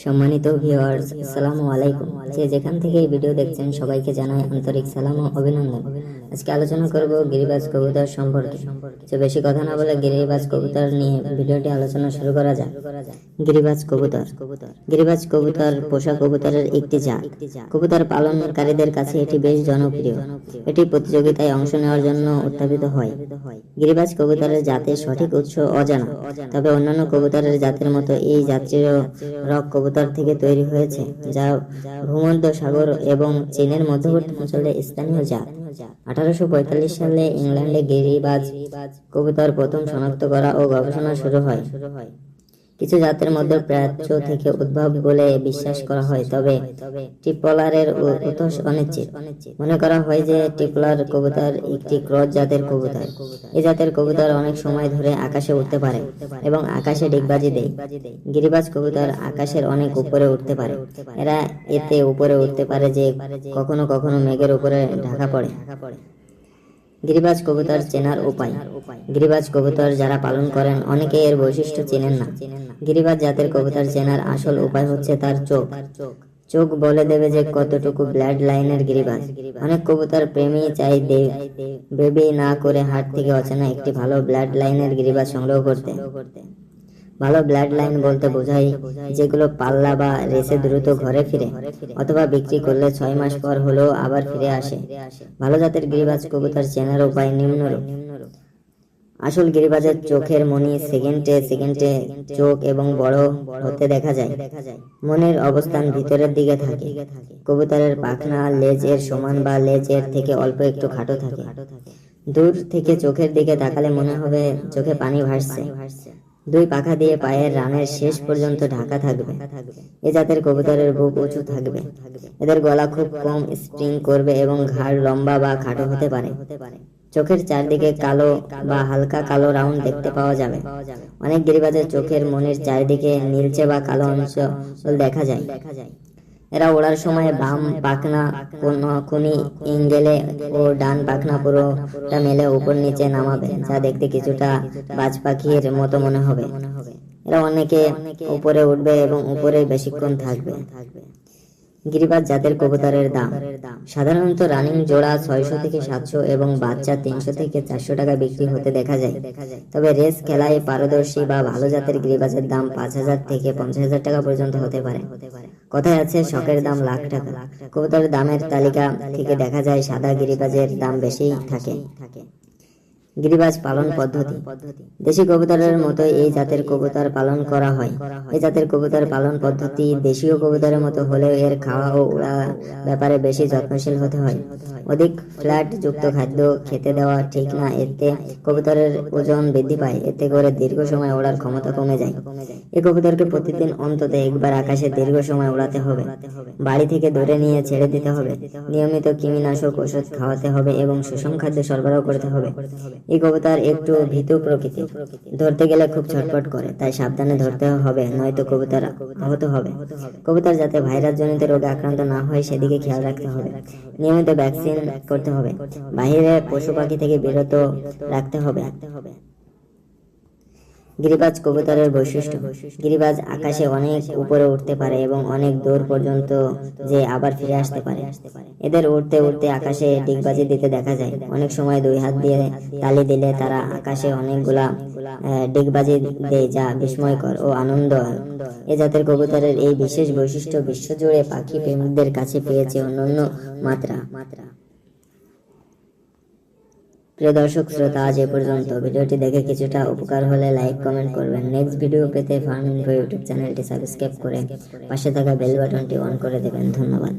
সম্মানিত ভিউয়ার্স, আসসালামু আলাইকুম। যে যেখান থেকে এই ভিডিও দেখছেন সবাইকে জানাই আন্তরিক সালাম ও অভিনন্দন। আজকে আলোচনা করব গিরিবাজ কবুতর সম্পর্কে। তো বেশি কথা না বলে গিরিবাজ কবুতর নিয়ে ভিডিওটি আলোচনা শুরু করা যাক। গিরিবাজ কবুতর। গিরিবাজ কবুতর পোষা কবুতরের একটি জাত। কবুতর পালনকারীদের কাছে এটি বেশ জনপ্রিয়। এটি প্রতিযোগিতায় অংশ নেওয়ার জন্য উত্থাপিত হয়। গিরিবাজ কবুতরের জাতের সঠিক উৎস অজানা, তবে অন্যান্য কবুতরের জাতের মতো এই জাতটিরও রক কবুতর থেকে তৈরি হয়েছে, যা ভূমধ্য সাগর এবং চীনের মধ্যবর্তী অঞ্চলে স্থানীয় জাত। 1845 সালে ইংল্যান্ডে গিরিবাজ কবুতর প্রথম শনাক্ত করা ও গবেষণা শুরু হয়। কিছু জাতের মধ্যে প্রাচ্য থেকে উদ্ভব বলে বিশ্বাস করা হয়, তবে টিপলারের উৎস অনিশ্চিত। মনে করা হয় যে টিপলার কবুতর একটি ক্রস জাতের কবুতর। এই জাতের কবুতর অনেক সময় ধরে আকাশে উঠতে পারে এবং আকাশে ডিগবাজি দেয়। গিরিবাজ কবুতর আকাশের অনেক উপরে উঠতে পারে। এরা এতে উপরে উঠতে পারে যে কখনো কখনো মেঘের উপরে ঢাকা পড়ে। গিরিবাজ কবুতর চেনার উপায়। গিরিবাজ কবুতর যারা পালন করেন অনেকে এর বৈশিষ্ট্য চেনেন না। গিরিবাজ জাতের কবুতর চেনার আসল উপায় হচ্ছে তার চোখ। চোখ বলে দেবে যে কতটুকু ব্লাড লাইনের গিরিবাজ। অনেক কবুতর প্রেমী চাই বেবি না করে হাট থেকে অচেনা একটি ভালো ব্লাড লাইনের গিরিবাজ সংগ্রহ করতে। ভালো ব্লাড লাইন বলতে বোঝায় যেগুলো পাল্লা বা রেসে দ্রুত ঘরে ফিরে, অথবা বিক্রি করলে 6 মাস পর হলেও আবার ফিরে আসে। ভালো জাতের গিরিবাজ কবুতর চেনার উপায় নিম্নরূপ। আসল গিরিবাজের চোখের মনি সেকেন্ডে সেকেন্ডে চোখ এবং বড় হতে দেখা যায়। মনের অবস্থান ভিতরের দিকে থাকে। কবুতরের পাখনা লেজ এর সমান বা লেজ এর থেকে অল্প একটু খাটো থাকে। দূর থেকে চোখের দিকে তাকালে মনে হবে চোখে পানি ভাসছে। দুই পাখা দিয়ে পায়ের রানের শেষ পর্যন্ত ঢাকা থাকবে। এ জাতের কবুতরের বুক উঁচু থাকবে। এদের গলা খুব কম স্প্রিং করবে এবং ঘাড় লম্বা বা খাটো হতে পারে। চোখের চারদিকে কালো বা হালকা কালো রাউন্ড দেখতে পাওয়া যাবে। অনেক গিরিবাজের চোখের মনির চারিদিকে নীলচে বা কালো অংশ দেখা যায়। এরা ওড়ার সময় বাম পাখনা কোনি এঙ্গেলে ও ডান পাখনা পুরোটা মেলে উপর নিচে নামাবে, যা দেখতে কিছুটা বাজ পাখির মতো মনে হবে। এরা অনেকে উপরে উঠবে এবং উপরে বেশিক্ষণ থাকবে। গিরিবাজ জাতের কবুতরের দাম। সাধারণত রানিং জোড়া 600 থেকে 700 এবং বাচ্চা 300 থেকে 400 টাকা বিক্রি হতে দেখা যায়। তবে রেস খেলায় পারদর্শী বা ভালো জাতের গিরিবাজের দাম 5000 থেকে 50,000 টাকা পর্যন্ত হতে পারে। কথায় আছে শখের দাম লাখ টাকা। কবুতরের দামের তালিকা থেকে দেখা যায় সাদা গিরিবাজের দাম বেশি থাকে। গিরিবাজ পালন পদ্ধতি। দেশি কবুতরের মতো এই জাতের কবুতর পালন করা হয়। এই জাতের কবুতর পালন পদ্ধতি দেশীয় কবুতরের মতো হলেও এর খাওয়া ও উড়া ব্যাপারে বেশি যত্নশীল হতে হয়। অধিক ফ্ল্যাট যুক্ত খাদ্য খেতে দেওয়া ঠিক না, এতে কবুতরের ওজন বৃদ্ধি পায়। এতে করে দীর্ঘ সময় ওড়ার ক্ষমতা কমে যায়। এই কবুতরকে প্রতিদিন অন্তত একবার আকাশে দীর্ঘ সময় উড়াতে হবে। বাড়ি থেকে ধরে নিয়ে ছেড়ে দিতে হবে। নিয়মিত কৃমিনাশক ওষুধ খাওয়াতে হবে এবং সুষম খাদ্য সরবরাহ করতে হবে। এই কবুতর একটু ভীতু প্রকৃতির। ধরতে গেলে খুব ছটফট করে, তাই সাবধানে ধরতে হবে, নয়তো কবুতর আহত হবে। কবুতর যাতে ভাইরাস জনিত রোগে আক্রান্ত না হয় সেদিকে খেয়াল রাখতে হবে। নিয়মিত ভ্যাকসিন করতে হবে। বাইরে পশু পাখি থেকে বিরত রাখতে হবে। গিরিবাজ কবুতরের বৈশিষ্ট্য। গিরিবাজ আকাশে অনেক উপরে উঠতে পারে এবং অনেক দূর পর্যন্ত যে আবার ফিরে আসতে পারে। এদের উঠতে উঠতে আকাশে ডিগবাজি দিতে দেখা যায়। অনেক সময় 2 হাত দিয়ে তালি দিলে তারা আকাশে অনেকগুলা ডিগবাজি দেয়, যা বিস্ময়কর ও আনন্দ। এ জাতের কবুতরের এই বিশেষ বৈশিষ্ট্য বিশ্বজুড়ে পাখি প্রেমিকদের কাছে পেয়েছে অনন্য মাত্রা। প্রিয় দর্শক শ্রোতা, আজ এ পর্যন্ত। ভিডিওটি দেখে কিছুটা উপকার হলে লাইক কমেন্ট করবেন। নেক্সট ভিডিও পেতে ফার্ম ইনফো ইউটিউব চ্যানেলটি সাবস্ক্রাইব করে পাশে থাকা বেল বাটনটি অন করে দেবেন। ধন্যবাদ।